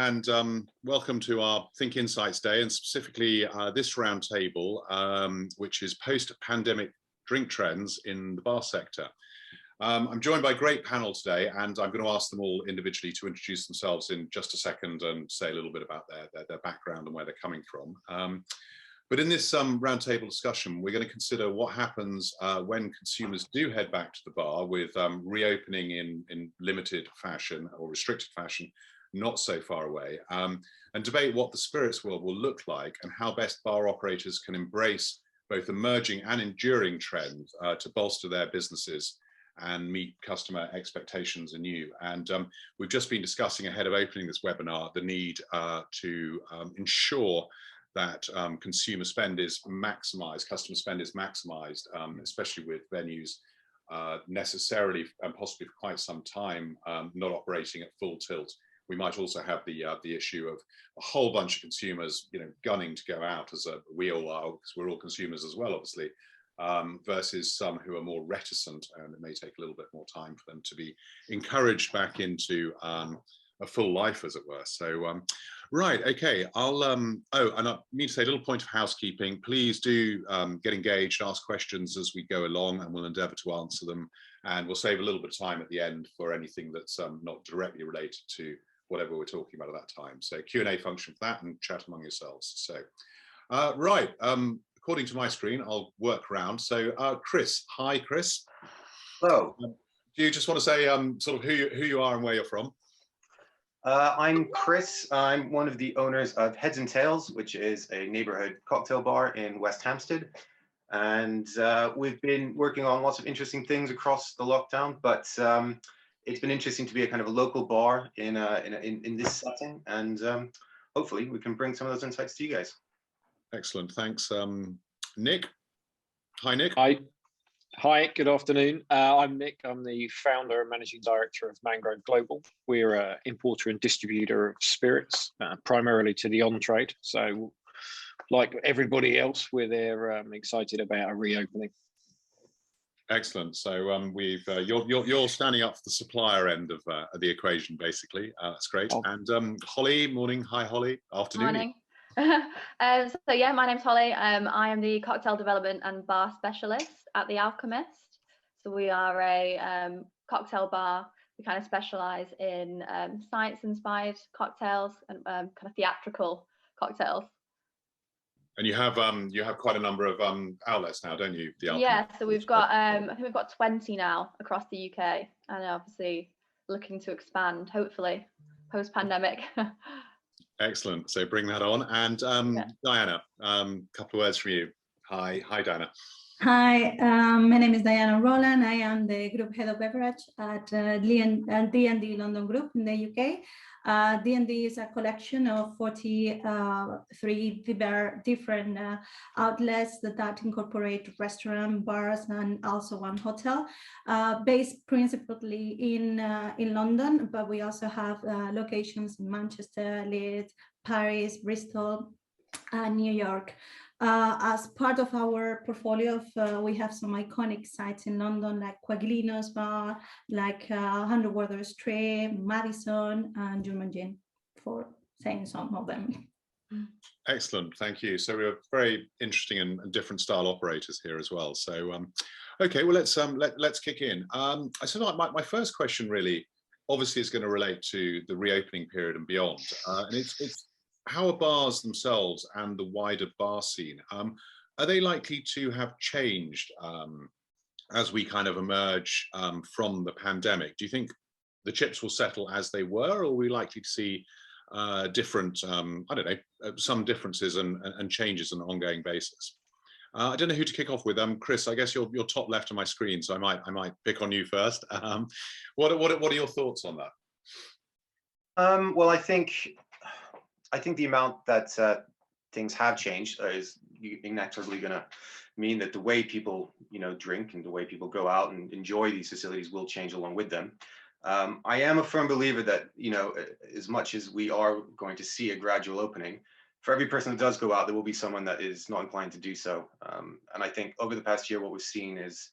and welcome to our Think Insights Day, and specifically this roundtable, which is post-pandemic drink trends in the bar sector. I'm joined by a great panel today, and I'm going to ask them all individually to introduce themselves in just a second and say a little bit about their background and where they're coming from. But in this roundtable discussion, we're going to consider what happens when consumers do head back to the bar with reopening in limited fashion or restricted fashion, not so far away, and debate what the spirits world will look like and how best bar operators can embrace both emerging and enduring trends to bolster their businesses and meet customer expectations anew. And we've just been discussing ahead of opening this webinar the need to ensure that consumer spend is maximized, customer spend is maximized, especially with venues necessarily and possibly for quite some time not operating at full tilt. We might also have the issue of a whole bunch of consumers, gunning to go out, as we all are, because we're all consumers as well, obviously, versus some who are more reticent, and it may take a little bit more time for them to be encouraged back into a full life, as it were. So, right, okay, I'll, and I need to say a little point of housekeeping. Please do get engaged, ask questions as we go along, and we'll endeavour to answer them. And we'll save a little bit of time at the end for anything that's not directly related to whatever we're talking about at that time. So Q&A function for that, and chat among yourselves. So, right, according to my screen, I'll work around. So Chris, hi Chris. Hello. Do you just want to say sort of who you are and where you're from? I'm Chris. I'm one of the owners of Heads and Tails, which is a neighborhood cocktail bar in West Hampstead. And we've been working on lots of interesting things across the lockdown, but it's been interesting to be a kind of a local bar in this setting. And hopefully we can bring some of those insights to you guys. Excellent, thanks. Nick. Hi, Nick. Hi, good afternoon. I'm Nick. I'm the founder and managing director of Mangrove Global. We're an importer and distributor of spirits, primarily to the on-trade. So, like everybody else, we're there excited about a reopening. Excellent. So you're standing up for the supplier end of the equation, basically. That's great. Oh. And Holly, morning. Hi, Holly. Afternoon. Morning. So yeah, my name's Holly. I am the cocktail development and bar specialist at the Alchemist. So we are a cocktail bar. We kind of specialize in science-inspired cocktails and kind of theatrical cocktails. And you have quite a number of outlets now, don't you? The Alchemist. Yeah, so we've got I think we've got 20 now across the UK, and obviously looking to expand, hopefully, post-pandemic. Excellent. So bring that on. And Diana, a couple of words from you. Hi, Diana. Hi, my name is Diana Rollan. I am the group head of beverage at D&D London group in the UK. D&D is a collection of 43 different outlets that incorporate restaurant, bars, and also one hotel, based principally in London, but we also have locations in Manchester, Leeds, Paris, Bristol, and New York. As part of our portfolio, we have some iconic sites in London, like Quaglino's Bar, like Underwater Street, Madison, and German Gin, for saying some of them. Excellent, thank you. So we have very interesting and different style operators here as well. So, okay, well let's kick in. So my first question really, obviously, is going to relate to the reopening period and beyond, and it's how are bars themselves and the wider bar scene, are they likely to have changed as we kind of emerge from the pandemic? Do you think the chips will settle as they were, or are we likely to see different, I don't know, some differences and changes on an ongoing basis? I don't know who to kick off with. Chris, I guess you're top left of my screen, so I might pick on you first. What are your thoughts on that? Well, I think the amount that things have changed is inexorably going to mean that the way people, drink and the way people go out and enjoy these facilities will change along with them. I am a firm believer that, as much as we are going to see a gradual opening, for every person that does go out, there will be someone that is not inclined to do so. And I think over the past year, what we've seen is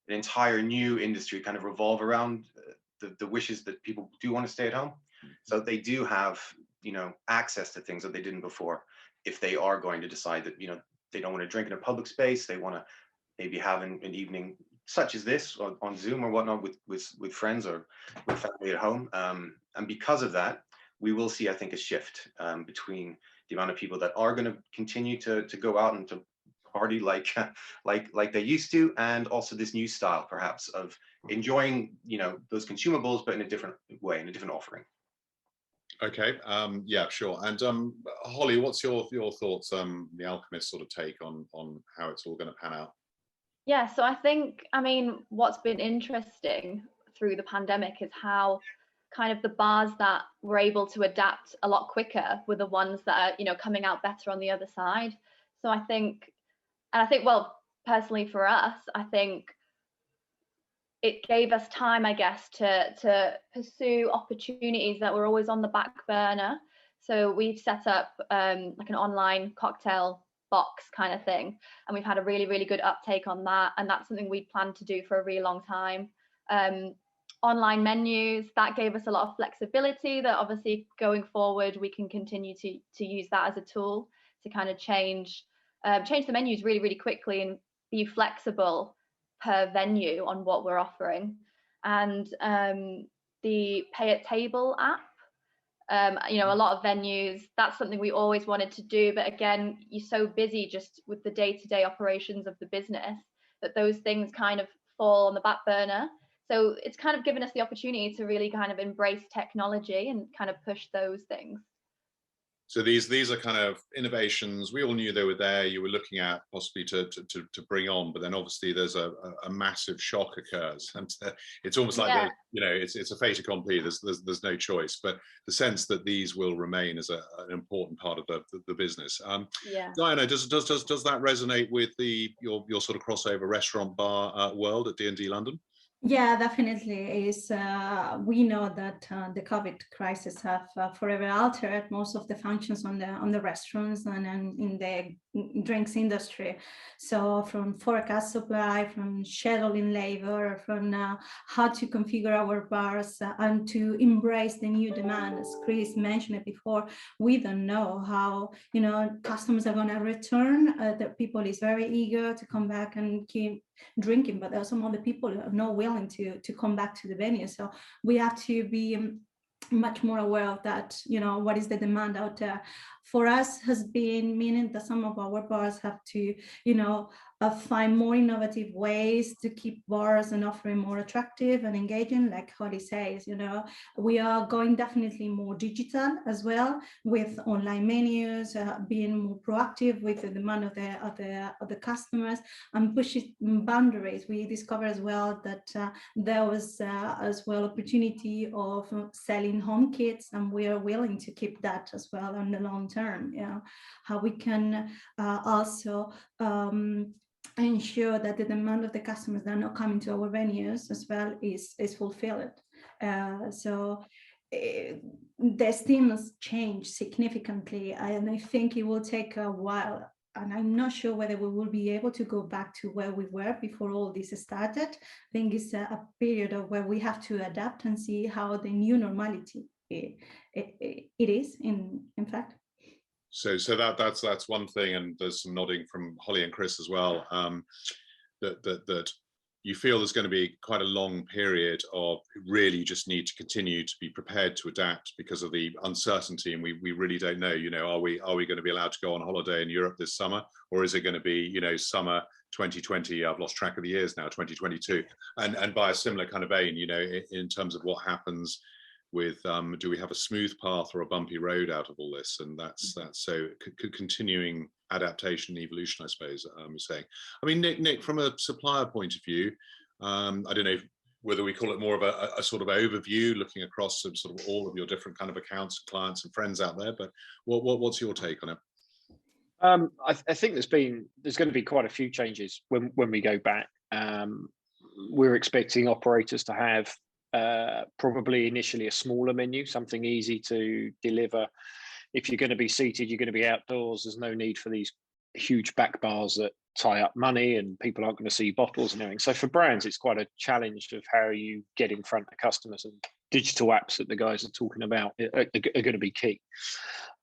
an entire new industry kind of revolve around the wishes that people do want to stay at home. So they do have access to things that they didn't before, if they are going to decide that, they don't want to drink in a public space, they want to maybe have an evening such as this on Zoom or whatnot with friends or with family at home. And because of that, we will see, I think, a shift between the amount of people that are going to continue to go out and to party like they used to, and also this new style perhaps of enjoying those consumables, but in a different way, in a different offering. Okay, yeah, sure. And Holly, what's your thoughts, the Alchemist sort of take on how it's all going to pan out? Yeah, so I think, what's been interesting through the pandemic is how kind of the bars that were able to adapt a lot quicker were the ones that are, coming out better on the other side. So I think, well, personally for us, I think it gave us time, I guess, to pursue opportunities that were always on the back burner. So we've set up like an online cocktail box kind of thing, and we've had a really, really good uptake on that, and that's something we planned to do for a really long time. Online menus, that gave us a lot of flexibility that obviously going forward we can continue to use that as a tool to kind of change the menus really, really quickly and be flexible per venue on what we're offering. And the pay at table app, a lot of venues, that's something we always wanted to do, but again, you're so busy just with the day-to-day operations of the business that those things kind of fall on the back burner. So it's kind of given us the opportunity to really kind of embrace technology and kind of push those things. So these are kind of innovations. We all knew they were there. You were looking at possibly to bring on, but then obviously there's a massive shock occurs, and it's almost like it's a fait accompli. There's no choice. But the sense that these will remain as an important part of the business. Diana, does that resonate with your sort of crossover restaurant bar world at D&D London? Yeah, definitely. We know that the COVID crisis have forever altered most of the functions on the restaurants and in the drinks industry. So from forecast supply, from scheduling labor, from how to configure our bars and to embrace the new demand, as Chris mentioned it before, we don't know how customers are going to return. The people is very eager to come back and keep drinking, but there are some other people who are not willing to come back to the venue. So we have to be much more aware of that, what is the demand out there. For us has been meaning that some of our bars have to, find more innovative ways to keep bars and offering more attractive and engaging. Like Holly says, we are going definitely more digital as well, with online menus, being more proactive with the demand of the customers and pushing boundaries. We discovered as well that there was as well opportunity of selling home kits, and we are willing to keep that as well in the long term. How we can also ensure that the demand of the customers that are not coming to our venues as well is fulfilled. So the steam has changed significantly, and I think it will take a while. And I'm not sure whether we will be able to go back to where we were before all this started. I think it's a period of where we have to adapt and see how the new normality it is in fact. So that's one thing, and there's some nodding from Holly and Chris as well, that you feel there's going to be quite a long period of really you just need to continue to be prepared to adapt because of the uncertainty, and we really don't know, are we going to be allowed to go on holiday in Europe this summer, or is it going to be summer 2020? I've lost track of the years now, 2022, and by a similar kind of vein, in terms of what happens with do we have a smooth path or a bumpy road out of all this? And that's so continuing adaptation and evolution, I suppose. You're saying. I mean, Nick, from a supplier point of view, I don't know whether we call it more of a sort of overview, looking across sort of all of your different kind of accounts, clients, and friends out there. But what's your take on it? I think there's going to be quite a few changes when we go back. We're expecting operators to have probably initially a smaller menu, something easy to deliver. If you're going to be seated, you're going to be outdoors. There's no need for these huge back bars that tie up money and people aren't going to see bottles and everything. So for brands, it's quite a challenge of how you get in front of customers and digital apps that the guys are talking about are going to be key.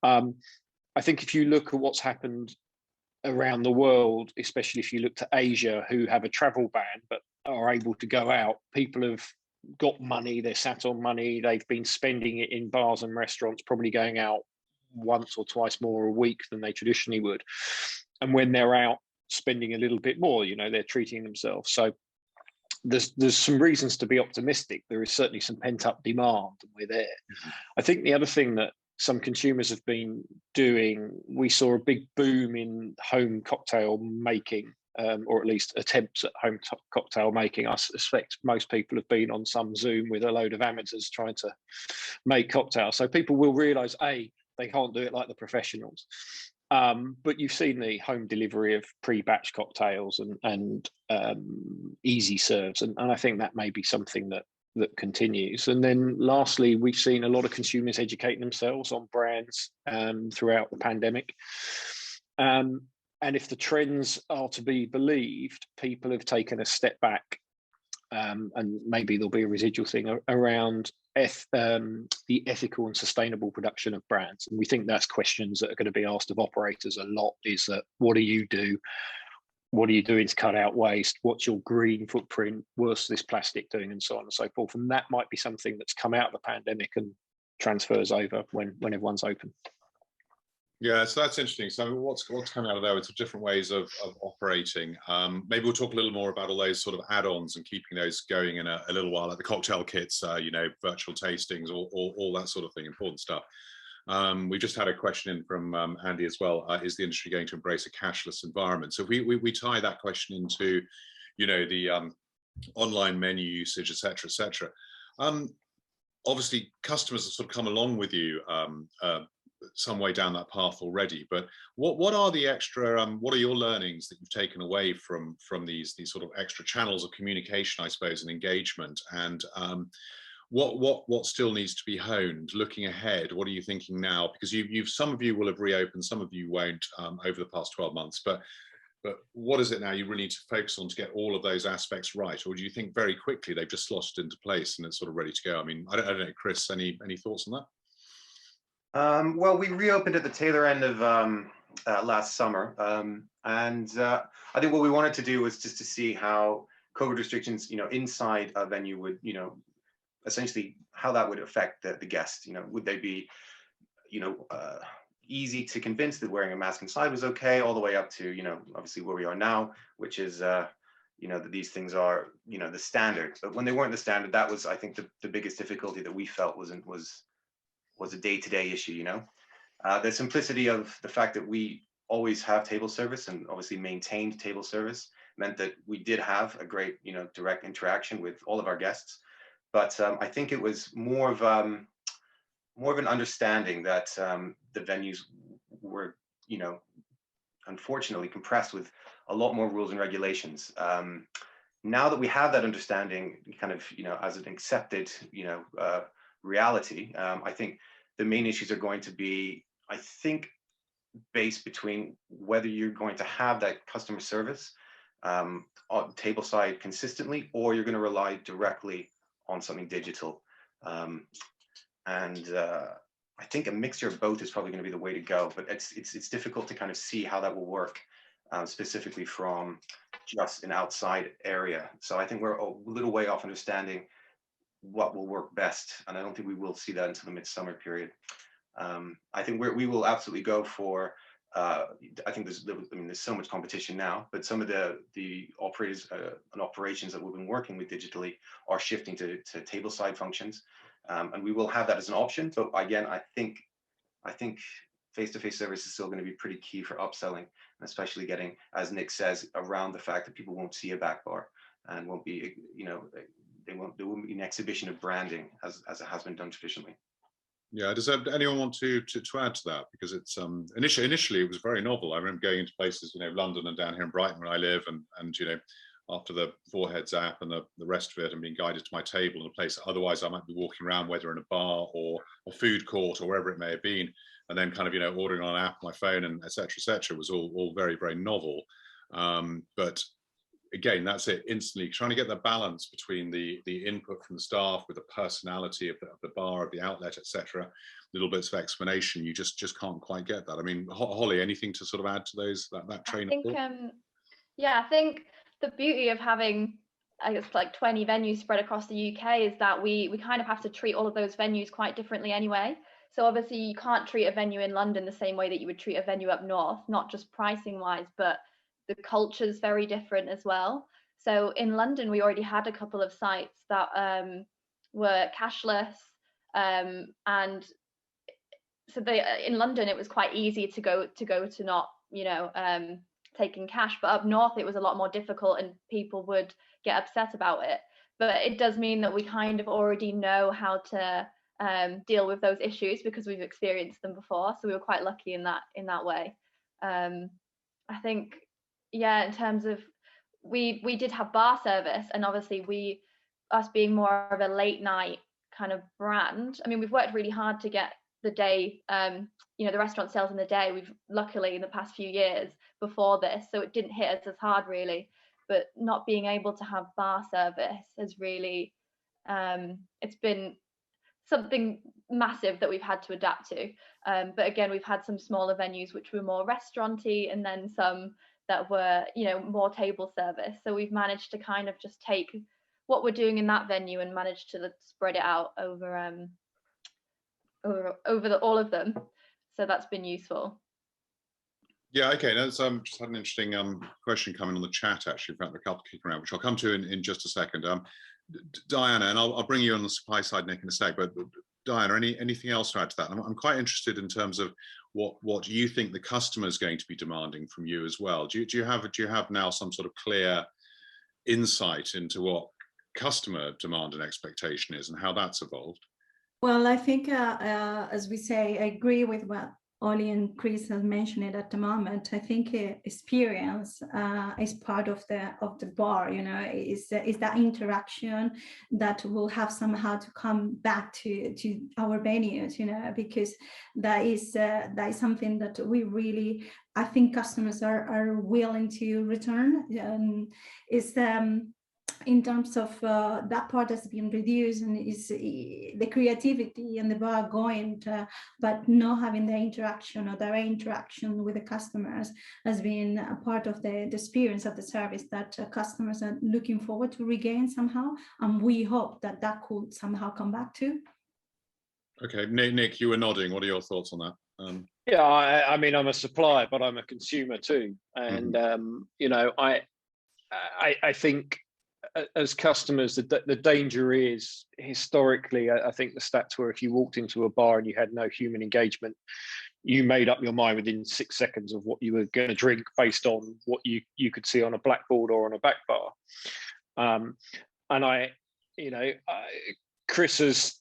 I think if you look at what's happened around the world, especially if you look to Asia, who have a travel ban but are able to go out, people have got money, they're sat on money, they've been spending it in bars and restaurants, probably going out once or twice more a week than they traditionally would. And when they're out spending a little bit more, you know, they're treating themselves. So there's some reasons to be optimistic. There is certainly some pent-up demand, and we're there. I think the other thing that some consumers have been doing, we saw a big boom in home cocktail making, or at least attempts at home cocktail making. I suspect most people have been on some Zoom with a load of amateurs trying to make cocktails. So people will realise, A, they can't do it like the professionals. But you've seen the home delivery of pre-batch cocktails and easy serves, and I think that may be something that continues. And then lastly, we've seen a lot of consumers educate themselves on brands throughout the pandemic. And if the trends are to be believed, people have taken a step back, and maybe there'll be a residual thing around the ethical and sustainable production of brands. And we think that's questions that are going to be asked of operators a lot, is that what do you do? What are you doing to cut out waste? What's your green footprint? What's this plastic doing? And so on and so forth. And that might be something that's come out of the pandemic and transfers over when everyone's open. Yeah, so that's interesting. So what's coming out of there? It's different ways of operating. Maybe we'll talk a little more about all those sort of add-ons and keeping those going in a little while, like the cocktail kits, you know, virtual tastings, all that sort of thing, important stuff. We just had a question in from Andy as well. Is the industry going to embrace a cashless environment? So if we tie that question into, you know, the online menu usage, et cetera, et cetera. Obviously, customers have sort of come along with you some way down that path already, but what are the extra what are your learnings that you've taken away from these sort of extra channels of communication, I suppose, and engagement, and what still needs to be honed looking ahead? What are you thinking now? Because you've some of you will have reopened, some of you won't over the past 12 months, but what is it now you really need to focus on to get all of those aspects right? Or do you think very quickly they've just slotted into place and it's sort of ready to go? I mean, I don't know, Chris, any thoughts on that? Well, we reopened at the tail end of last summer, and I think what we wanted to do was just to see how COVID restrictions, you know, inside a venue would, you know, essentially how that would affect the guests. You know, would they be, you know, easy to convince that wearing a mask inside was okay, all the way up to, you know, obviously where we are now, which is, you know, that these things are, you know, the standard. But when they weren't the standard, that was, I think, the biggest difficulty that we felt was a day-to-day issue. You know, the simplicity of the fact that we always have table service and obviously maintained table service meant that we did have a great, you know, direct interaction with all of our guests. But I think it was more of an understanding that the venues were, you know, unfortunately compressed with a lot more rules and regulations. Now that we have that understanding, kind of, you know, as an accepted, you know, reality, I think the main issues are going to be, I think, based between whether you're going to have that customer service on table side consistently, or you're going to rely directly on something digital. And I think a mixture of both is probably going to be the way to go, but it's difficult to kind of see how that will work specifically from just an outside area. So I think we're a little way off understanding what will work best, and I don't think we will see that until the midsummer period. I think we will absolutely go for. I think there's so much competition now, but some of the operators and operations that we've been working with digitally are shifting to table side functions, and we will have that as an option. But again, I think face-to-face service is still going to be pretty key for upselling, and especially getting, as Nick says, around the fact that people won't see a back bar and won't be, you know, there won't be an exhibition of branding as it has been done traditionally. Yeah, does anyone want to add to that? Because it's initially it was very novel. I remember going into places, you know, London and down here in Brighton where I live, and you know, after the Foreheads app and the rest of it, and being guided to my table in a place that otherwise I might be walking around, whether in a bar or a food court or wherever it may have been, and then kind of, you know, ordering on an app on my phone and et cetera, was all very, very novel. But again, that's it, instantly trying to get the balance between the input from the staff with the personality of the bar, of the outlet, etc. Little bits of explanation, you just can't quite get that. I mean, Holly, anything to sort of add to those, that train of thought? Yeah, I think the beauty of having, I guess, like 20 venues spread across the UK is that we kind of have to treat all of those venues quite differently anyway. So obviously you can't treat a venue in London the same way that you would treat a venue up north, not just pricing wise, but the culture's very different as well. So in London, we already had a couple of sites that were cashless, and so in London it was quite easy to go to not, you know, taking cash, but up north it was a lot more difficult and people would get upset about it. But it does mean that we kind of already know how to deal with those issues because we've experienced them before, so we were quite lucky in that way. I think, yeah, in terms of we did have bar service, and obviously us being more of a late night kind of brand, I mean, we've worked really hard to get the day, you know, the restaurant sales in the day. We've luckily in the past few years before this, so it didn't hit us as hard really, but not being able to have bar service has really, it's been something massive that we've had to adapt to. But again, we've had some smaller venues which were more restauranty, and then some that were, you know, more table service. So we've managed to kind of just take what we're doing in that venue and managed to spread it out over all of them. So that's been useful. Yeah, okay. That's just had an interesting question coming on the chat, actually, in fact, a couple kicking around, which I'll come to in just a second. Diana, and I'll bring you on the supply side, Nick, in a sec, but Diana, anything else to add to that? I'm quite interested in terms of what you think the customer is going to be demanding from you as well. Do you have now some sort of clear insight into what customer demand and expectation is and how that's evolved? Well, I think, as we say, I agree with what Ollie and Chris have mentioned at the moment. I think experience is part of the bar. You know, is that interaction that will have somehow to come back to our venues. You know, because that is something that we really, I think customers are willing to return. In terms of that part has been reduced, and is the creativity and the bar going, but not having the interaction or direct interaction with the customers has been a part of the experience of the service that customers are looking forward to regain somehow, and we hope that could somehow come back to. Okay, Nick, you were nodding. What are your thoughts on that? Yeah, I mean, I'm a supplier, but I'm a consumer too, and you know, I think, as customers, the danger is, historically, I think the stats were if you walked into a bar and you had no human engagement, you made up your mind within 6 seconds of what you were going to drink based on what you could see on a blackboard or on a back bar. And Chris has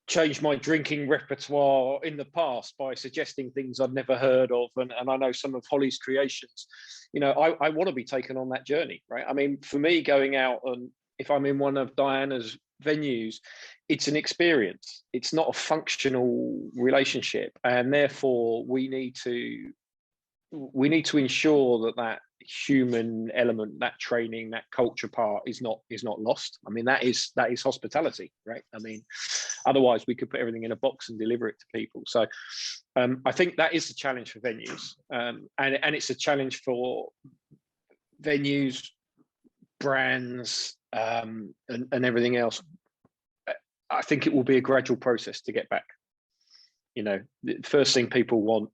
changed my drinking repertoire in the past by suggesting things I'd never heard of, and I know some of Holly's creations. You know, I want to be taken on that journey, right? I mean, for me, going out, and if I'm in one of Diana's venues, it's an experience. It's not a functional relationship, and therefore we need to ensure that human element, that training, that culture part is not lost. I mean, that is hospitality, right? I mean, otherwise we could put everything in a box and deliver it to people. So I think that is the challenge for venues, and it's a challenge for venues, brands, and everything else. I think it will be a gradual process to get back. You know, the first thing people want,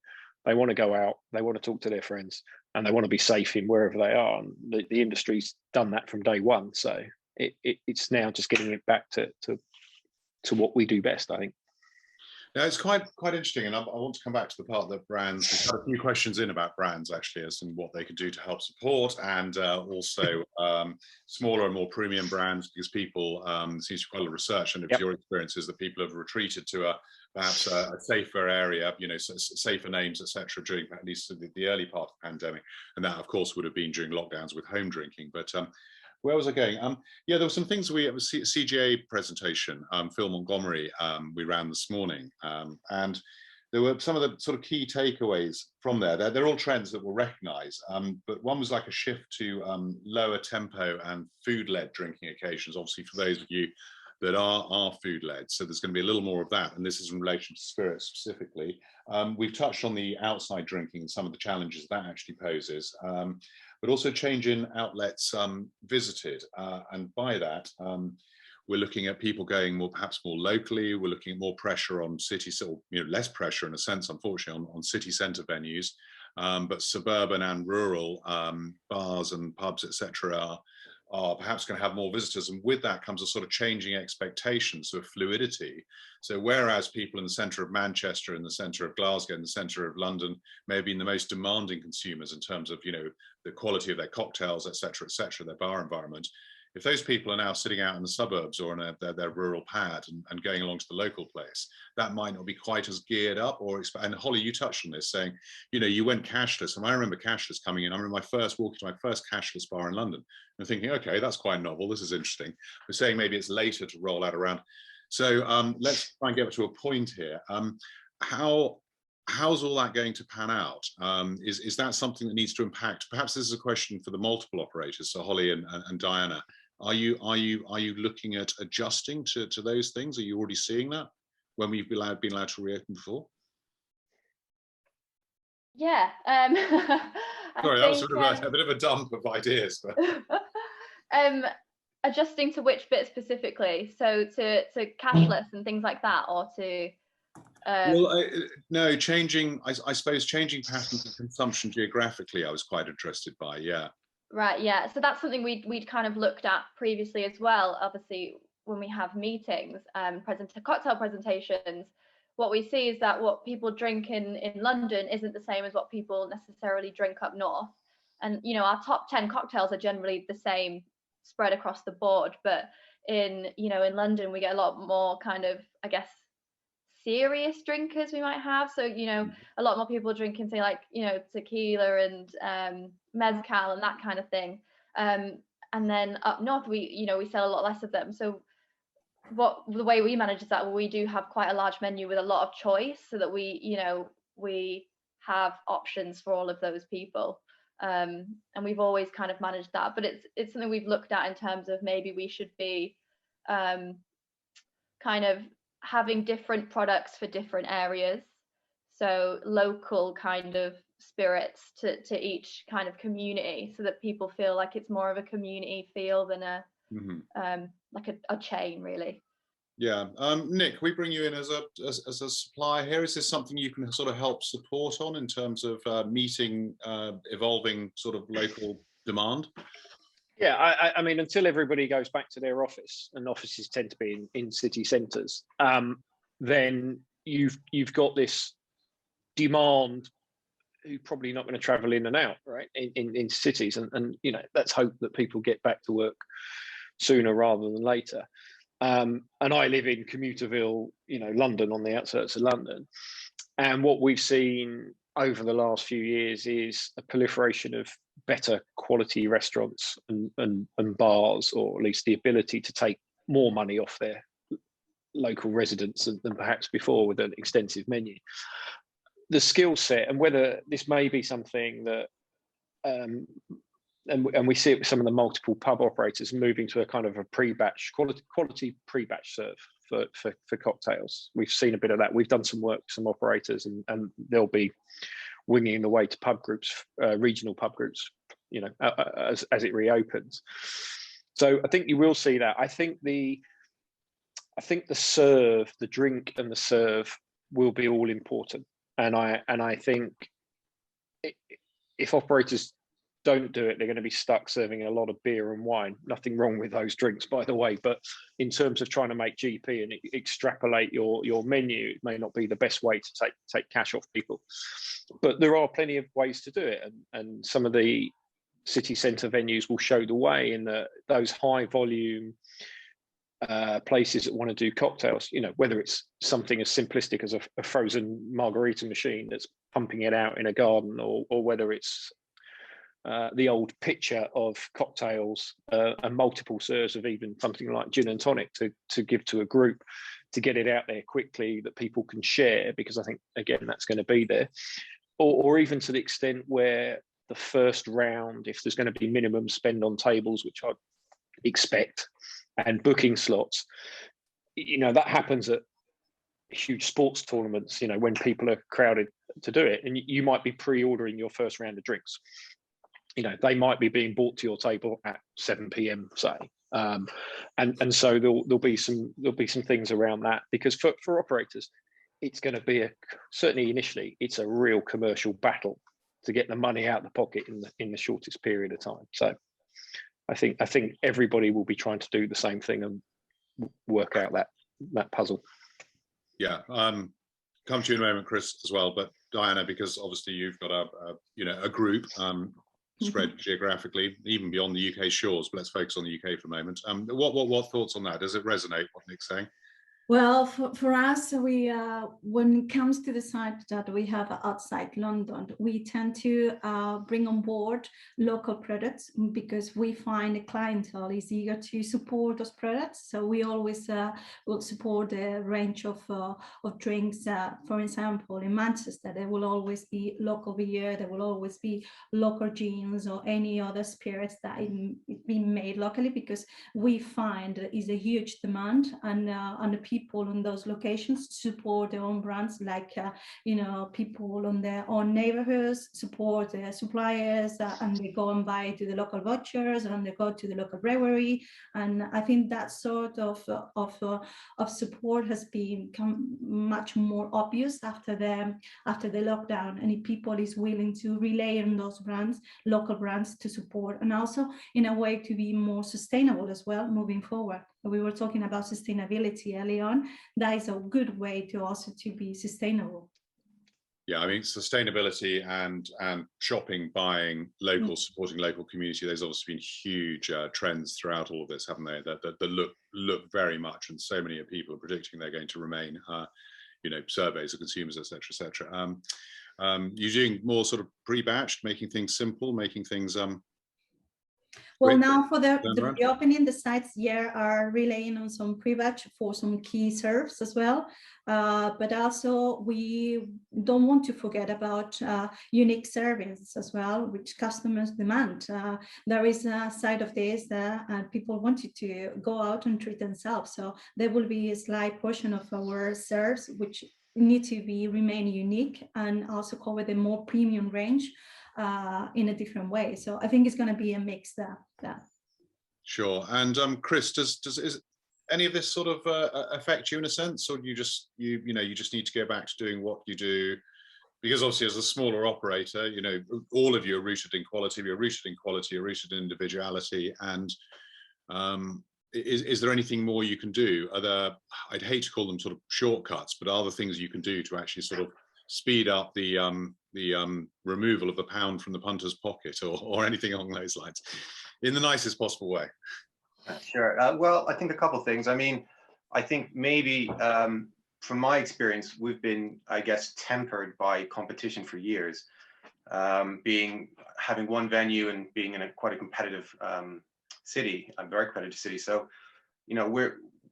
they want to go out, they want to talk to their friends, and they want to be safe in wherever they are. And the industry's done that from day one. So it's now just getting it back to what we do best, I think. Now, it's quite interesting, and I want to come back to the part that brands, we've had a few questions in about brands actually, as and what they could do to help support, and also smaller and more premium brands, because people, there seems to be quite a lot of research, and your experiences that people have retreated to perhaps a safer area, you know, safer names, etc., during at least the early part of the pandemic, and that of course would have been during lockdowns with home drinking. But where was I going? Yeah, there were some things we have a CGA presentation, Phil Montgomery, we ran this morning, and there were some of the sort of key takeaways from there. They're all trends that we'll recognise, but one was like a shift to lower tempo and food-led drinking occasions, obviously for those of you that are food-led. So there's going to be a little more of that, and this is in relation to spirits specifically. We've touched on the outside drinking and some of the challenges that actually poses, but also change in outlets visited, and by that, we're looking at people going perhaps more locally. We're looking at more pressure on cities, or less pressure in a sense, unfortunately, on city centre venues, but suburban and rural bars and pubs, etc., are perhaps going to have more visitors, and with that comes a sort of changing expectations of fluidity. So whereas people in the centre of Manchester, in the centre of Glasgow, in the centre of London may have been the most demanding consumers in terms of the quality of their cocktails, etc., their bar environment, if those people are now sitting out in the suburbs or in their rural pad and going along to the local place, that might not be quite as geared up. And Holly, you touched on this, saying, you went cashless. And I remember cashless coming in. I remember walking to my first cashless bar in London and thinking, okay, that's quite novel. This is interesting. We're saying maybe it's later to roll out around. So let's try and get to a point here. How's all that going to pan out? Is that something that needs to impact? Perhaps this is a question for the multiple operators. So Holly and Diana, are you looking at adjusting to those things? Are you already seeing that when we've been allowed to reopen before? Yeah. Sorry, that was sort of a bit of a dump of ideas. But. Adjusting to which bit specifically? So to cashless and things like that, or to no, changing. I suppose changing patterns of consumption geographically. I was quite interested by. Yeah. Right. Yeah. So that's something we'd kind of looked at previously as well. Obviously, when we have meetings, cocktail presentations, what we see is that what people drink in London isn't the same as what people necessarily drink up north. And our top 10 cocktails are generally the same spread across the board, but in London we get a lot more kind of, I guess, serious drinkers we might have. So a lot more people drinking, say, like tequila and mezcal and that kind of thing, and then up north we sell a lot less of them. So the way we manage is that we do have quite a large menu with a lot of choice, so that we have options for all of those people, and we've always kind of managed that. But it's something we've looked at in terms of maybe we should be kind of having different products for different areas, so local kind of spirits to each kind of community, so that people feel like it's more of a community feel than like a chain, really. Yeah. Nick, we bring you in as a supplier here. Is this something you can sort of help support on in terms of meeting evolving sort of local demand? Yeah, I mean, until everybody goes back to their office, and offices tend to be in city centres, then you've got this demand who's probably not going to travel in and out, right, in cities, and let's hope that people get back to work sooner rather than later. And I live in Commuterville, London, on the outskirts of London, and what we've seen over the last few years is a proliferation of better quality restaurants and bars, or at least the ability to take more money off their local residents than perhaps before, with an extensive menu. The skill set, and whether this may be something that, and we see it with some of the multiple pub operators moving to a kind of a pre-batch quality pre-batch serve for cocktails. We've seen a bit of that. We've done some work with some operators, and they'll be winging the way to pub groups, regional pub groups, as it reopens. So I think you will see that. I think the serve, the drink and the serve will be all important. And I think if operators don't do it, they're going to be stuck serving a lot of beer and wine. Nothing wrong with those drinks, by the way, but in terms of trying to make GP and extrapolate your menu, it may not be the best way to take cash off people. But there are plenty of ways to do it, and some of the city centre venues will show the way in those high volume places that want to do cocktails, whether it's something as simplistic as a frozen margarita machine that's pumping it out in a garden, or whether it's the old pitcher of cocktails and multiple serves of even something like gin and tonic to give to a group to get it out there quickly that people can share, because I think, again, that's going to be there. Or even to the extent where the first round, if there's going to be minimum spend on tables, which I expect, and booking slots, that happens at huge sports tournaments, when people are crowded to do it, and you might be pre-ordering your first round of drinks. They might be being brought to your table at 7 p.m. say, and so there'll be some things around that, because for operators, it's going to be certainly initially, it's a real commercial battle to get the money out of the pocket in the shortest period of time. So I think everybody will be trying to do the same thing and work out that puzzle. Yeah, come to you in a moment, Chris, as well. But Diana, because obviously you've got a group spread geographically, even beyond the UK shores. But let's focus on the UK for a moment. What thoughts on that? Does it resonate, what Nick's saying? Well, for us, we when it comes to the site that we have outside London, we tend to bring on board local products, because we find the clientele is eager to support those products. So we always will support a range of drinks. For example, in Manchester, there will always be local beer, there will always be local gins or any other spirits that is being made locally, because we find is a huge demand, and the people in those locations support their own brands, like people on their own neighborhoods support their suppliers, and they go and buy to the local butchers, and they go to the local brewery. And I think that sort of support has become much more obvious after the lockdown, and if people is willing to rely on those brands, local brands, to support, and also in a way to be more sustainable as well moving forward. We were talking about sustainability early on. That is a good way to also to be sustainable. Yeah, I mean, sustainability and shopping, buying local, supporting local community. There's obviously been huge trends throughout all of this, haven't they? That look very much, and so many people are predicting they're going to remain. Surveys of consumers, etc., etc. You're doing more sort of pre-batched, making things simple, making things. Well, now for the reopening, the sites are relying on some pre-batch for some key serves as well. But also we don't want to forget about unique servings as well, which customers demand. There is a side of this and people wanted to go out and treat themselves. So there will be a slight portion of our serves which need to remain unique, and also cover the more premium range in a different way. So I think it's going to be a mix there. Sure. And Chris, is any of this sort of affect you in a sense, or you just need to go back to doing what you do? Because obviously, as a smaller operator, all of you are rooted in quality. You're rooted in quality. You're rooted in individuality. And is there anything more you can do? I'd hate to call them sort of shortcuts, but are there things you can do to actually sort of speed up the removal of the pound from the punter's pocket, or anything along those lines, in the nicest possible way? Sure. Well, I think a couple of things. I mean, I think maybe from my experience, we've been, I guess, tempered by competition for years, having one venue and being in quite a competitive city, a very competitive city. So,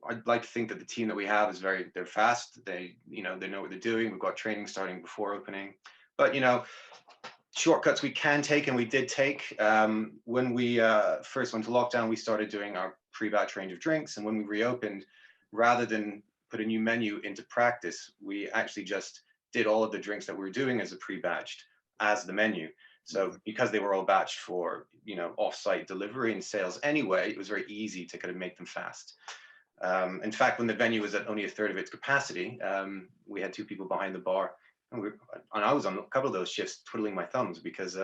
I'd like to think that the team that we have is they're fast. They know what they're doing. We've got training starting before opening, but shortcuts we can take, and we did take. When we first went to lockdown, we started doing our pre-batch range of drinks, and when we reopened, rather than put a new menu into practice, we actually just did all of the drinks that we were doing as a pre-batched as the menu. So because they were all batched for off-site delivery and sales anyway, it was very easy to kind of make them fast. In fact, when the venue was at only a third of its capacity, we had two people behind the bar, and I was on a couple of those shifts twiddling my thumbs because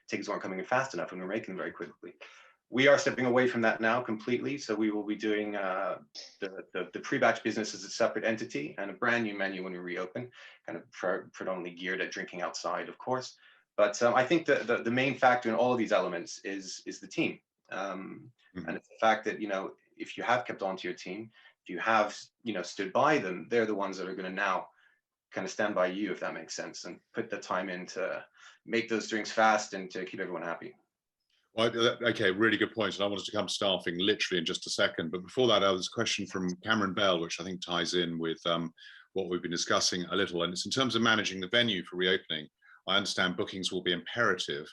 tickets weren't coming in fast enough, and we were making them very quickly. We are stepping away from that now completely, so we will be doing the pre-batch business as a separate entity, and a brand new menu when we reopen, kind of predominantly geared at drinking outside, of course. But I think the main factor in all of these elements is the team, and it's the fact that if you have kept on to your team, if you have stood by them, they're the ones that are going to now kind of stand by you, if that makes sense, and put the time in to make those drinks fast and to keep everyone happy. Well, okay, really good point. And I wanted to come to staffing literally in just a second. But before that, there was a question from Cameron Bell, which I think ties in with what we've been discussing a little. And it's in terms of managing the venue for reopening. I understand bookings will be imperative.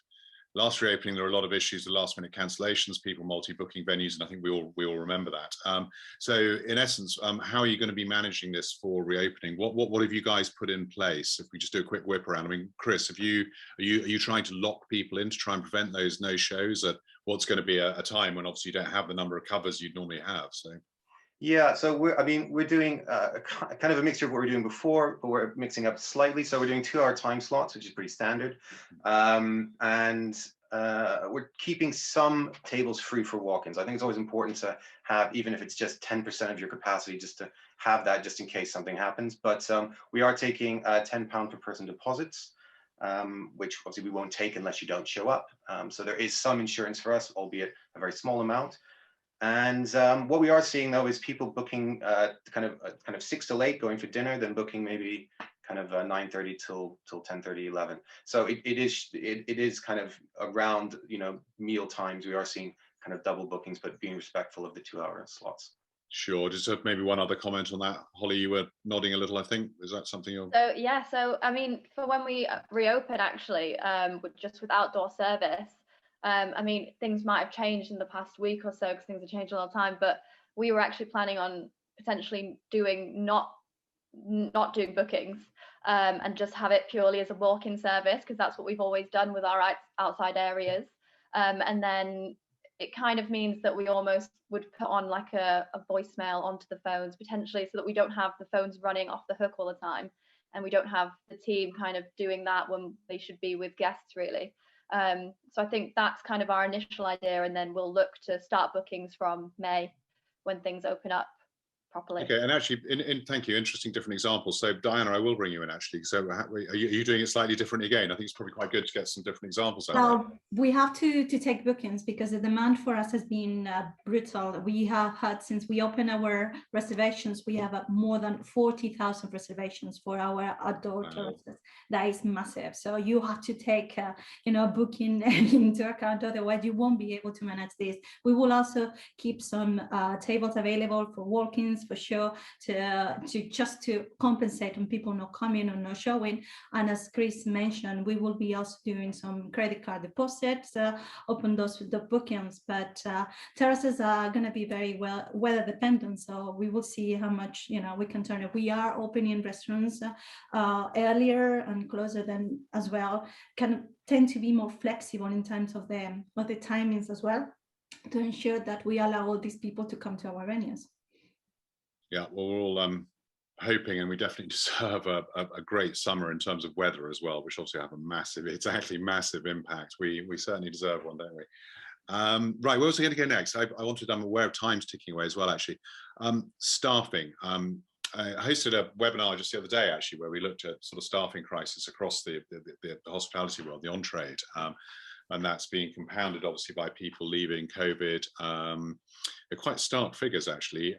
Last reopening, there were a lot of issues, the last minute cancellations, people multi-booking venues, and I think we all remember that. So in essence, how are you going to be managing this for reopening? What have you guys put in place? If we just do a quick whip around, I mean, Chris, are you trying to lock people in to try and prevent those no-shows at what's going to be a time when obviously you don't have the number of covers you'd normally have? So. Yeah, so we're doing kind of a mixture of what we were doing before, but we're mixing up slightly. So we're doing 2-hour time slots, which is pretty standard. And we're keeping some tables free for walk-ins. I think it's always important to have, even if it's just 10% of your capacity, just to have that just in case something happens. But we are taking £10 per person deposits, which obviously we won't take unless you don't show up. So there is some insurance for us, albeit a very small amount. And what we are seeing though is people booking kind of 6 till 8 going for dinner, then booking maybe kind of 9:30 till 10:30, 11. So it is kind of around, you know, meal times. We are seeing kind of double bookings, but being respectful of the 2-hour slots. Sure. Just maybe one other comment on that. Holly, you were nodding a little, I think. Is that something you're... So yeah, so I mean, for when we reopen actually, just with outdoor service, I mean, things might have changed in the past week or so because things have changed all the time, but we were actually planning on potentially not doing bookings and just have it purely as a walk-in service, because that's what we've always done with our outside areas. And then it kind of means that we almost would put on like a voicemail onto the phones potentially, so that we don't have the phones running off the hook all the time, and we don't have the team kind of doing that when they should be with guests really. So I think that's kind of our initial idea, and then we'll look to start bookings from May when things open up properly. Okay, and actually, thank you. Interesting, different examples. So Diana, I will bring you in actually. So are you doing it slightly differently again? I think it's probably quite good to get some different examples out Well, we have to take bookings because the demand for us has been brutal. We have had, since we opened our reservations, we have more than 40,000 reservations for our outdoor terraces. That is massive. So you have to take, booking into account. Otherwise, you won't be able to manage this. We will also keep some tables available for walk-ins, for sure, to compensate on people not coming or not showing. And as Chris mentioned, we will be also doing some credit card deposits, open those with the bookings. But terraces are going to be very weather dependent, so we will see how much we can turn it. We are opening restaurants earlier and closer than as well. Can tend to be more flexible in terms of the timings as well, to ensure that we allow all these people to come to our venues. Yeah, well, we're all hoping, and we definitely deserve a great summer in terms of weather as well, which obviously have a massive impact. We certainly deserve one, don't we? Right, where was I going to go next? I wanted, I'm aware of time's ticking away as well, actually. Staffing. I hosted a webinar just the other day, actually, where we looked at sort of staffing crisis across the hospitality world, the on-trade. And that's being compounded, obviously, by people leaving COVID. They're quite stark figures, actually.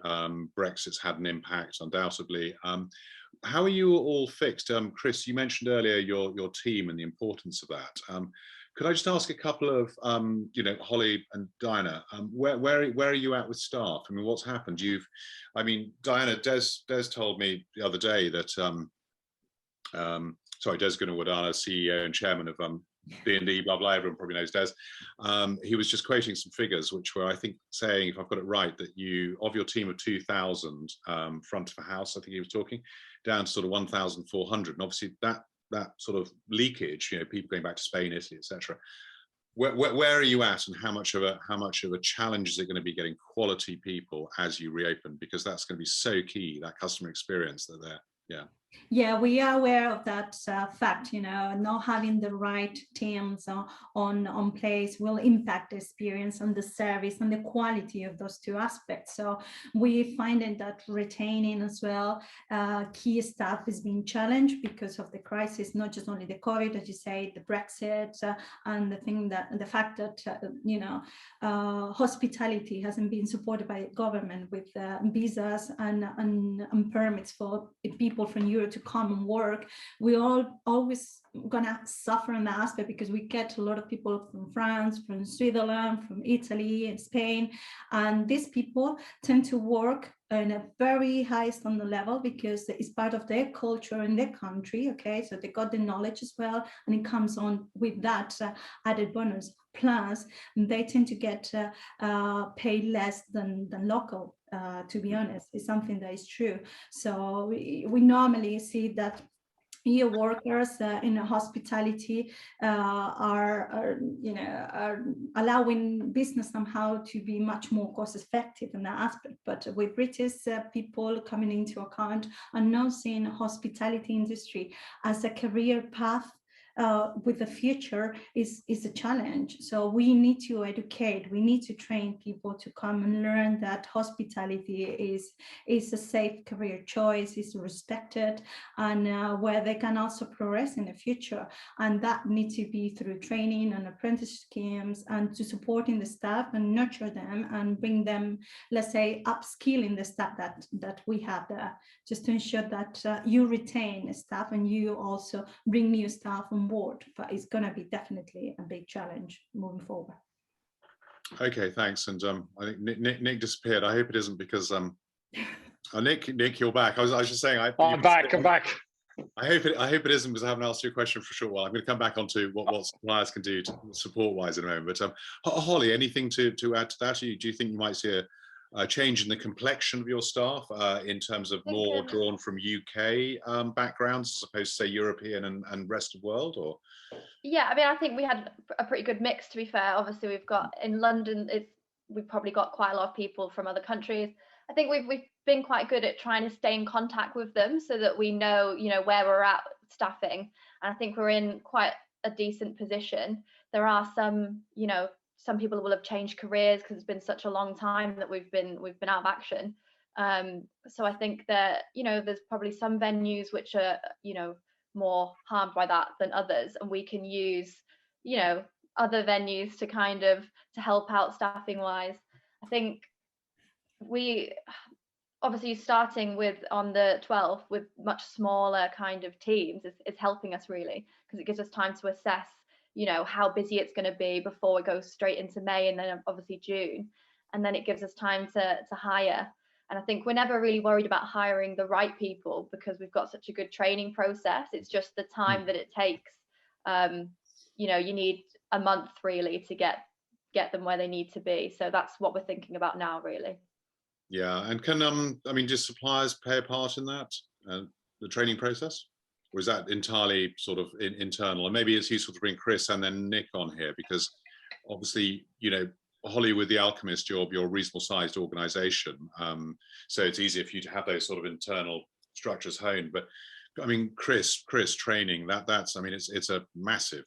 Brexit's had an impact, undoubtedly. How are you all fixed? Chris, you mentioned earlier your team and the importance of that. Could I just ask a couple of, Holly and Diana, where are you at with staff? I mean, what's happened? Diana, Des told me the other day that, Des Gunnar-Wadana, CEO and chairman of D&D, blah, blah, everyone probably knows Des. He was just quoting some figures, which were, I think, saying, if I've got it right, that of your team of 2,000 front of house, I think he was talking, down to sort of 1,400. And obviously that sort of leakage, people going back to Spain, Italy, etc. Where are you at, and how much of a challenge is it going to be getting quality people as you reopen? Because that's going to be so key, that customer experience that they're, yeah. Yeah, we are aware of that fact, not having the right teams on place will impact the experience and the service and the quality of those two aspects. So we finding that retaining as well key staff is being challenged because of the crisis, not just only the COVID, as you say, the Brexit, and the fact that hospitality hasn't been supported by government with visas and permits for people from Europe Europe to come and work, we all always gonna suffer in that aspect, because we get a lot of people from France, from Switzerland, from Italy and Spain, and these people tend to work in a very high standard level because it's part of their culture in their country. Okay, so they got the knowledge as well, and it comes on with that added bonus. Plus, they tend to get paid less than local. To be honest, it's something that is true. So we normally see that EU workers in hospitality are allowing business somehow to be much more cost effective in that aspect. But with British people coming into account and not seeing hospitality industry as a career path with the future is a challenge. So we need to educate, we need to train people to come and learn that hospitality is a safe career choice, is respected, and where they can also progress in the future. And that needs to be through training and apprentice schemes, and to supporting the staff and nurture them and bring them, let's say, upskilling the staff that we have there, just to ensure that you retain staff and you also bring new staff on board. But it's going to be definitely a big challenge moving forward. Okay, thanks. And I think Nick disappeared. I hope it isn't because Nick, you're back. I was just saying. I'm back. I hope it isn't, because I haven't asked you a question for a short while. I'm going to come back onto what suppliers can do support-wise in a moment. But Holly, anything to add to that? Do you think you might see a change in the complexion of your staff in terms of more drawn from UK backgrounds as opposed to, say, European and rest of world? Or yeah, I mean, I think we had a pretty good mix, to be fair. Obviously, we've got in London, we've probably got quite a lot of people from other countries. I think we've been quite good at trying to stay in contact with them so that we know, where we're at staffing. And I think we're in quite a decent position. There are some, some people will have changed careers because it's been such a long time that we've been out of action. So I think that, there's probably some venues which are, more harmed by that than others, and we can use, other venues to kind of to help out staffing wise. I think we obviously starting with on the 12th with much smaller kind of teams is helping us really, because it gives us time to assess how busy it's going to be before it goes straight into May and then obviously June, and then it gives us time to hire. And I think we're never really worried about hiring the right people because we've got such a good training process. It's just the time that it takes. You need a month really to get them where they need to be. So that's what we're thinking about now really. Yeah, and can do suppliers play a part in that, the training process? Or is that entirely sort of internal? And maybe it's useful to bring Chris and then Nick on here, because obviously, Holly, with the Alchemist, you're a reasonable sized organization. So it's easier for you to have those sort of internal structures honed. But I mean, Chris, training, that's it's a massive,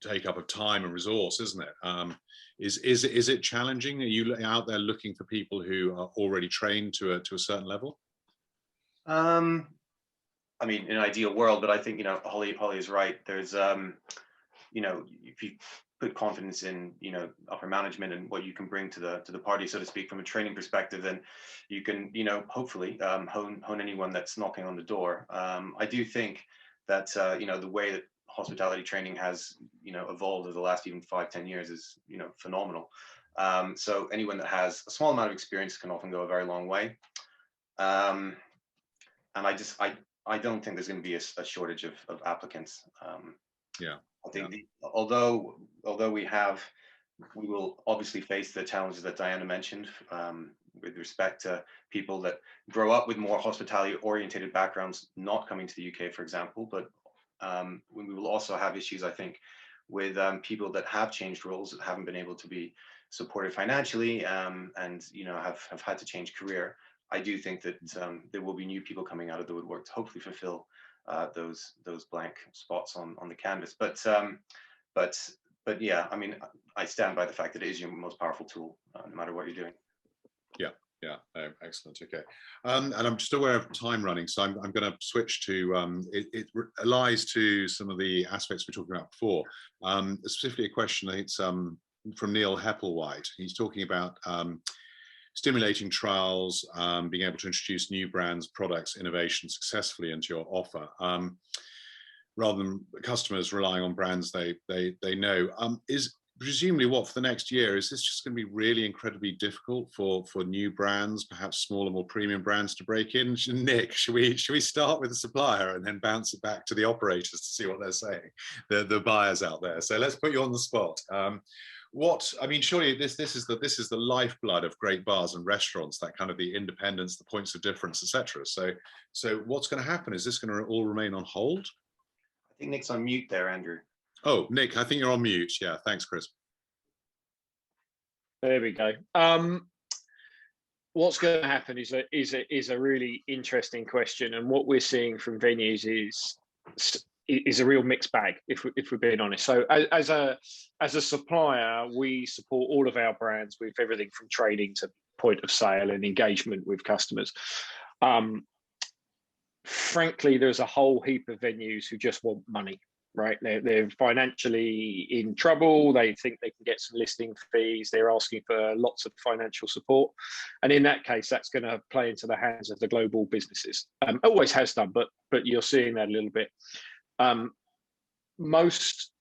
take up of time and resource, isn't it? Is it challenging? Are you out there looking for people who are already trained to a certain level? I mean, in an ideal world, but I think, Holly is right. There's, if you put confidence in, upper management and what you can bring to the party, so to speak, from a training perspective, then you can, hopefully hone anyone that's knocking on the door. I do think that, the way that hospitality training has, evolved over the last even 5-10 years is, phenomenal. So anyone that has a small amount of experience can often go a very long way. And I don't think there's going to be a shortage of applicants. Yeah. I think although we will obviously face the challenges that Diana mentioned with respect to people that grow up with more hospitality oriented backgrounds not coming to the UK, for example, but we will also have issues, I think, with people that have changed roles, that haven't been able to be supported financially, and have had to change career. I do think that there will be new people coming out of the woodwork to hopefully fulfill those blank spots on the canvas. But yeah, I mean, I stand by the fact that it is your most powerful tool, no matter what you're doing. Yeah, excellent. Okay, and I'm just aware of time running, so I'm going to switch to it lies to some of the aspects we were talking about before. Specifically, a question. It's from Neil Hepplewhite. He's talking about stimulating trials, being able to introduce new brands, products, innovation successfully into your offer, rather than customers relying on brands they know. Is presumably what for the next year, is this just going to be really incredibly difficult for new brands, perhaps smaller, more premium brands to break in? Nick, should we start with the supplier and then bounce it back to the operators to see what they're saying, the buyers out there? So let's put you on the spot. I mean, surely this is the lifeblood of great bars and restaurants, that kind of the independence, the points of difference, etc. So what's going to happen? Is this going to all remain on hold? I think Nick's on mute there, Andrew. Oh, Nick, I think you're on mute. Yeah, thanks, Chris. There we go. What's going to happen is a really interesting question, and what we're seeing from venues is a real mixed bag, if we're being honest. So as a supplier, we support all of our brands with everything from trading to point of sale and engagement with customers. Frankly, there's a whole heap of venues who just want money, right? They're financially in trouble. They think they can get some listing fees. They're asking for lots of financial support. And in that case, that's going to play into the hands of the global businesses. Always has done, but you're seeing that a little bit. Most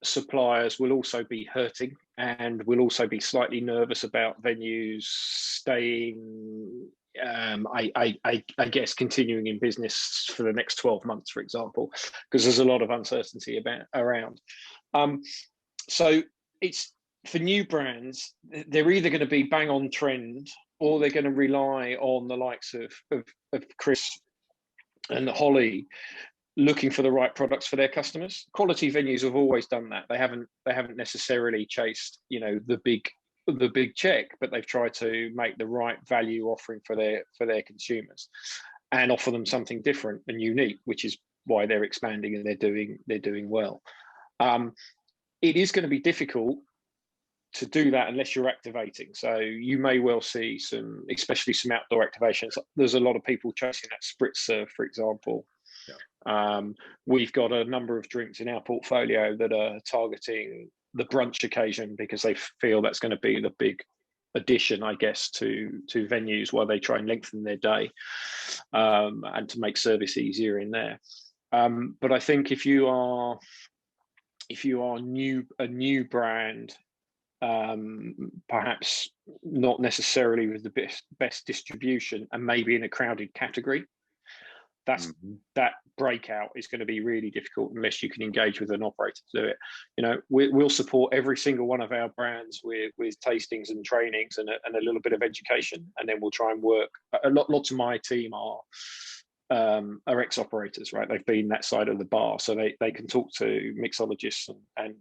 suppliers will also be hurting and will also be slightly nervous about venues staying, I guess, continuing in business for the next 12 months, for example, because there's a lot of uncertainty around. So it's for new brands, they're either going to be bang on trend, or they're going to rely on the likes of Chris and Holly looking for the right products for their customers. Quality venues have always done that. They haven't necessarily chased, the big check, but they've tried to make the right value offering for their consumers and offer them something different and unique, which is why they're expanding and they're doing well. It is going to be difficult to do that unless you're activating. So you may well see especially some outdoor activations. There's a lot of people chasing that spritzer, for example. Yeah. We've got a number of drinks in our portfolio that are targeting the brunch occasion because they feel that's going to be the big addition, I guess, to venues while they try and lengthen their day, and to make service easier in there. But I think if you are a new brand, perhaps not necessarily with the best distribution and maybe in a crowded category, that breakout is going to be really difficult unless you can engage with an operator to do it. We'll support every single one of our brands with tastings and trainings and a little bit of education, and then we'll try and work. Lots of my team are ex-operators, right? They've been that side of the bar, so they can talk to mixologists and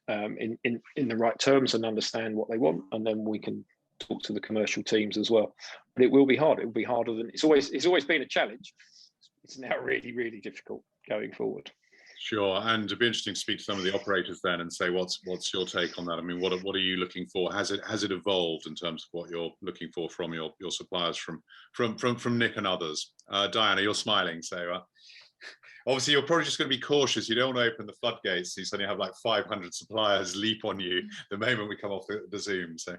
in the right terms and understand what they want, and then we can talk to the commercial teams as well. But it will be hard. It will be harder than it's always been a challenge. It's now really, really difficult going forward. Sure, and it'd be interesting to speak to some of the operators then and say what's your take on that. I mean, what are you looking for? Has it evolved in terms of what you're looking for from your suppliers, from Nick and others? Diana, you're smiling, so obviously you're probably just going to be cautious. You don't want to open the floodgates. You suddenly have like 500 suppliers leap on you the moment we come off the Zoom. So.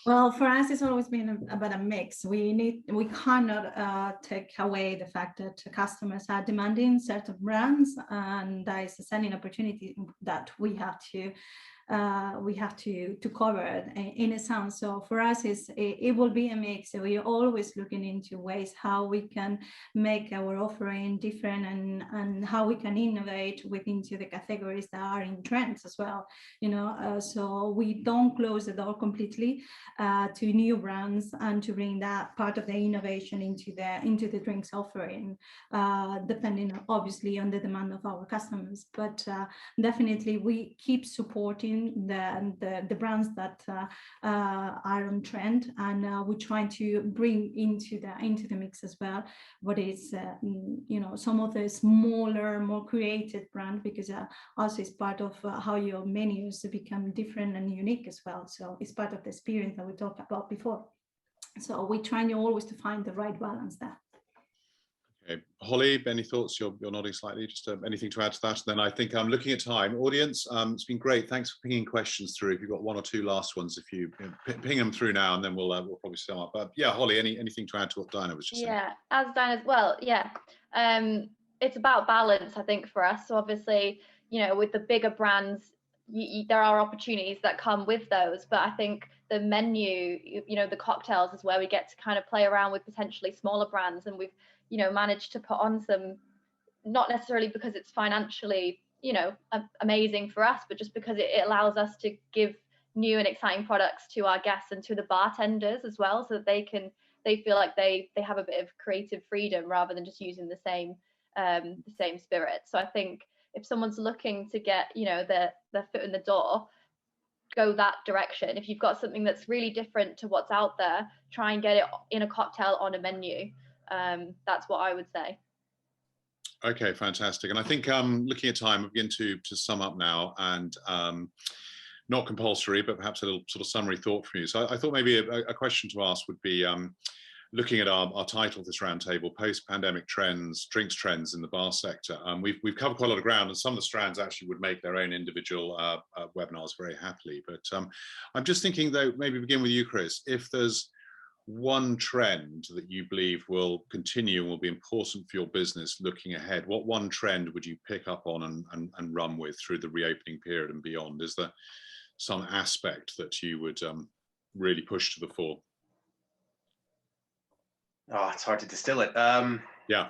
Well, for us, it's always been about a mix. We cannot take away the fact that customers are demanding certain brands, and that is a selling opportunity that we have to cover in a sense. So for us, it will be a mix. So we're always looking into ways how we can make our offering different and how we can innovate within the categories that are in trends as well. So we don't close the door completely to new brands and to bring that part of the innovation into the drinks offering, depending obviously on the demand of our customers. But definitely we keep supporting the brands that are on trend, and we're trying to bring into the mix as well what is some of the smaller, more creative brand, because also it's part of how your menus become different and unique as well. So it's part of the experience that we talked about before. So we're trying always to find the right balance there. Okay. Holly, any thoughts? You're nodding slightly. Just anything to add to that? And then I think I'm looking at time. Audience, it's been great. Thanks for pinging questions through. If you've got one or two last ones, if you ping them through now, and then we'll probably sum up. But yeah, Holly, anything to add to what Diana was just saying? Yeah, as Diana's well, yeah. It's about balance, I think, for us. So obviously, you know, with the bigger brands, there are opportunities that come with those. But I think the menu, you know, the cocktails is where we get to kind of play around with potentially smaller brands, and we've, you know, managed to put on some, not necessarily because it's financially, you know, amazing for us, but just because it allows us to give new and exciting products to our guests and to the bartenders as well, so that they feel like they have a bit of creative freedom rather than just using the same spirit. So I think if someone's looking to get, you know, their foot in the door, go that direction. If you've got something that's really different to what's out there, try and get it in a cocktail on a menu. That's what I would say. Okay, fantastic. And I think looking at time, we begin to sum up now, and not compulsory, but perhaps a little sort of summary thought from you. So I thought maybe a question to ask would be, looking at our title of this roundtable, post-pandemic trends, drinks trends in the bar sector. We've covered quite a lot of ground, and some of the strands actually would make their own individual webinars very happily. But I'm just thinking, though, maybe begin with you, Chris. If there's one trend that you believe will continue and will be important for your business looking ahead, what one trend would you pick up on and run with through the reopening period and beyond? Is there some aspect that you would really push to the fore? Oh, it's hard to distill it. Yeah.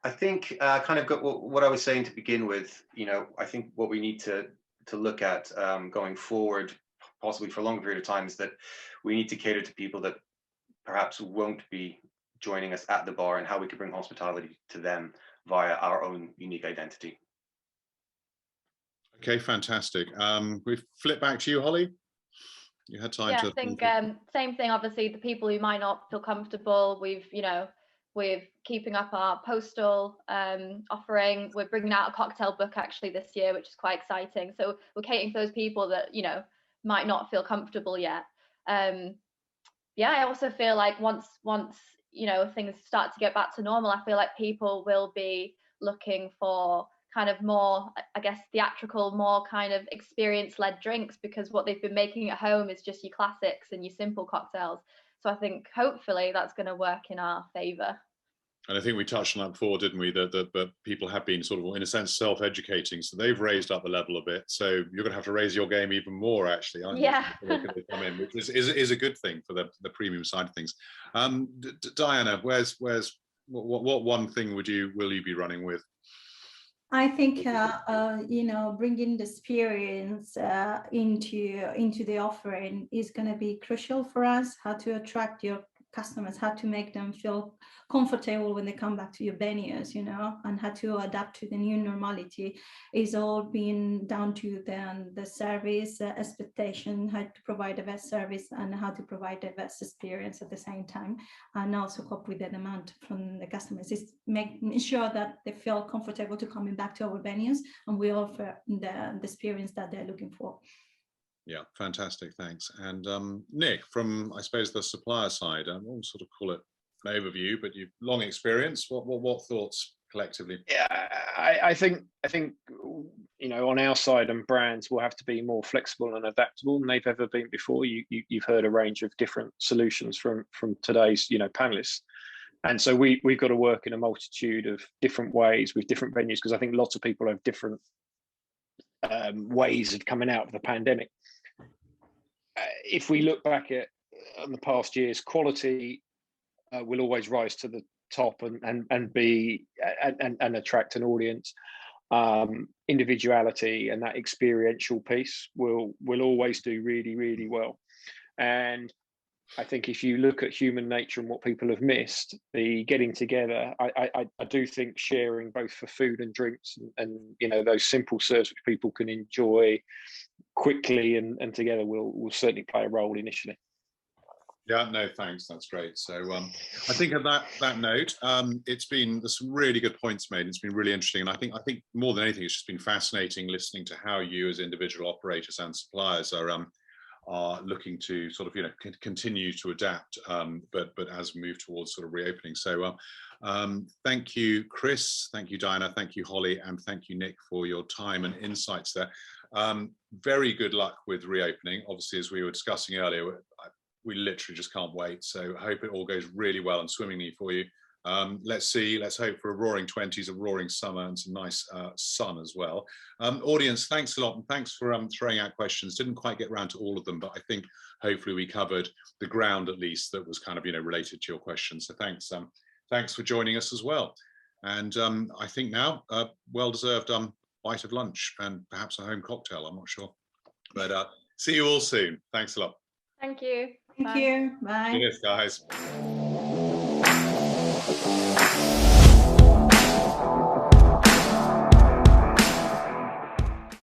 I think kind of what I was saying to begin with, you know, I think what we need to look at going forward, possibly for a longer period of time, is that we need to cater to people that perhaps won't be joining us at the bar, and how we can bring hospitality to them via our own unique identity. Okay, fantastic. We flip back to you, Holly. You had time to. I think same thing. Obviously, the people who might not feel comfortable, we're keeping up our postal offering. We're bringing out a cocktail book actually this year, which is quite exciting. So we're catering for those people that, you know, might not feel comfortable yet. I also feel like once you know, things start to get back to normal, I feel like people will be looking for kind of more, I guess, theatrical, more kind of experience-led drinks, because what they've been making at home is just your classics and your simple cocktails. So I think hopefully that's going to work in our favour. And I think we touched on that before, didn't we? That people have been sort of, in a sense, self-educating. So they've raised up the level a bit. So you're going to have to raise your game even more, actually, aren't you? Yeah. Come in, which is a good thing for the premium side of things. Diana, what one thing will you be running with? I think you know, bringing the experience into the offering is going to be crucial for us. How to attract your customers, how to make them feel comfortable when they come back to your venues, you know, and how to adapt to the new normality is all being down to the service expectation, how to provide the best service and how to provide the best experience at the same time, and also cope with the demand from the customers. Is making sure that they feel comfortable to coming back to our venues, and we offer the experience that they're looking for. Yeah, fantastic, thanks. And Nick, from, I suppose, the supplier side, we'll sort of call it an overview, but you've long experience. What thoughts collectively? Yeah, I think you know, on our side, and brands will have to be more flexible and adaptable than they've ever been before. You've heard a range of different solutions from today's, you know, panelists, and so we've got to work in a multitude of different ways with different venues, because I think lots of people have different ways of coming out of the pandemic. If we look back at the past years, quality will always rise to the top and be and attract an audience. Individuality and that experiential piece will always do really, really well. And I think if you look at human nature and what people have missed, the getting together, I do think sharing both for food and drinks and you know, those simple serves which people can enjoy quickly and together will certainly play a role initially. Yeah, no, thanks. That's great. So I think at that note, there's some really good points made. It's been really interesting, and I think more than anything, it's just been fascinating listening to how you as individual operators and suppliers are are looking to sort of, you know, continue to adapt, but as we move towards sort of reopening. So thank you, Chris, thank you, Diana, thank you, Holly, and thank you, Nick, for your time and insights there. Very good luck with reopening. Obviously, as we were discussing earlier, we literally just can't wait. So I hope it all goes really well and swimmingly for you. Let's hope for a roaring 20s, a roaring summer, and some nice sun as well. Audience, thanks a lot, and thanks for throwing out questions. Didn't quite get around to all of them, but I think hopefully we covered the ground at least that was kind of, you know, related to your questions. So thanks for joining us as well. And I think now well-deserved bite of lunch and perhaps a home cocktail, I'm not sure. But see you all soon. Thanks a lot. Thank you. Thank you. Bye. Cheers, guys.